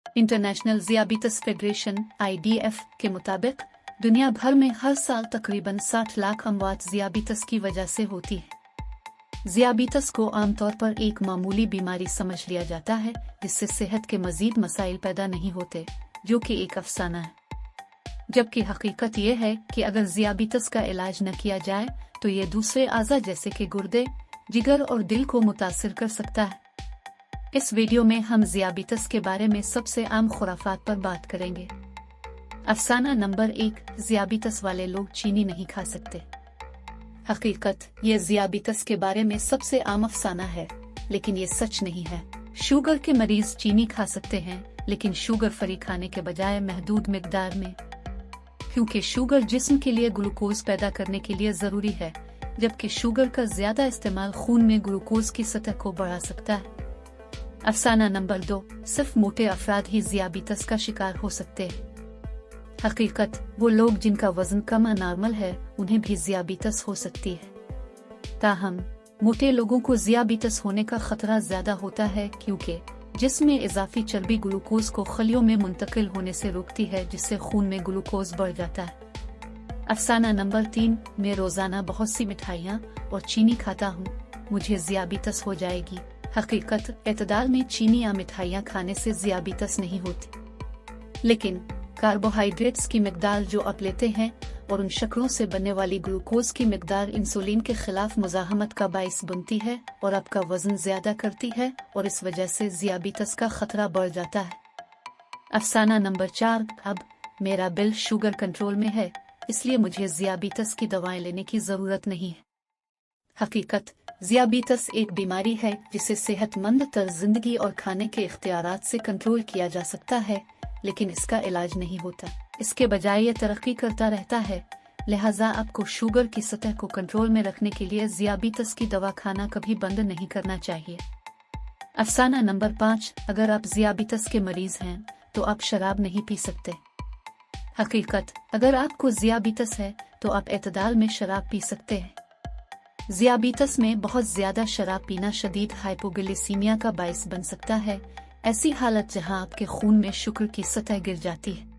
International ज़ियाबीतस federation (IDF) के मुताबिक दुनिया भर में हर साल तकरीबन 60 लाख अमवात ज़ियाबीतस की वजह से होती है। ज़ियाबीतस को आमतौर पर एक मामूली बीमारी समझ लिया जाता है जिससे सेहत के मजीद मसाइल पैदा नहीं होते, जो कि एक अफसाना है। जबकि हकीकत यह है कि अगर ज़ियाबीतस का इलाज न किया जाए तो ये दूसरे आज़ा जैसे कि गुर्दे, जिगर और दिल को मुतासिर कर सकता है। इस वीडियो में हम ज़ियाबीतस के बारे में सबसे आम खुराफात पर बात करेंगे। अफसाना नंबर 1, ज़ियाबीतस वाले लोग चीनी नहीं खा सकते। हकीकत, ये ज़ियाबीतस के बारे में सबसे आम अफसाना है, लेकिन ये सच नहीं है। शुगर के मरीज चीनी खा सकते हैं, लेकिन शुगर फ्री खाने के बजाय महदूद मिकदार में, क्योंकि शुगर जिस्म के लिए ग्लूकोज पैदा करने के लिए ज़रूरी है, जबकि शुगर का ज़्यादा इस्तेमाल खून में ग्लूकोज की सतह को बढ़ा सकता है। अफसाना नंबर 2, सिर्फ मोटे अफराद ही ज़ियाबीतस का शिकार हो सकते हैं। हकीकत, वो लोग जिनका वजन कम या नॉर्मल है उन्हें भी ज़ियाबीतस हो सकती है। ताहम मोटे लोगों को ज़ियाबीतस होने का खतरा ज्यादा होता है क्योंकि जिस्म में इजाफी चर्बी ग्लूकोज को खलियों में मुंतकिल होने से रोकती है, जिससे खून में ग्लूकोज बढ़ जाता है। अफसाना नंबर 3, मैं रोजाना बहुत सी मिठाइयाँ और चीनी खाता हूँ, मुझे ज़ियाबीतस हो जाएगी। हकीकत, एतदाल में चीनी या मिठाइयाँ खाने से ज़ियाबीतस नहीं होती, लेकिन कार्बोहाइड्रेट्स की मिकदार जो आप लेते हैं और उन शक्करों से बनने वाली ग्लूकोज की मिकदार इंसुलिन के खिलाफ मुजाहमत का बाइस बनती है और आपका वजन ज्यादा करती है, और इस वजह से ज़ियाबीतस का खतरा बढ़ जाता है। अफसाना नंबर 4, अब मेरा ब्लड शुगर कंट्रोल में है, इसलिए मुझे ज़ियाबीतस की दवाएं लेने की जरूरत नहीं है। हकीकत, ज़ियाबीतस एक बीमारी है जिसे सेहतमंद तर्ज जिंदगी और खाने के इख्तियारात से कंट्रोल किया जा सकता है, लेकिन इसका इलाज नहीं होता। इसके बजाय ये तरक्की करता रहता है। लिहाजा आपको शुगर की सतह को कंट्रोल में रखने के लिए ज़ियाबीतस की दवा खाना कभी बंद नहीं करना चाहिए। अफसाना नंबर 5, अगर आप ज़ियाबीतस के मरीज हैं तो आप शराब नहीं पी सकते। हकीकत, अगर आपको ज़ियाबीतस है तो आप एतदाल में शराब पी सकते हैं। ज़ियाबीतस में बहुत ज्यादा शराब पीना शदीद हाइपोग्लिसीमिया का बाइस बन सकता है, ऐसी हालत जहां आपके खून में शुगर की सतह गिर जाती है।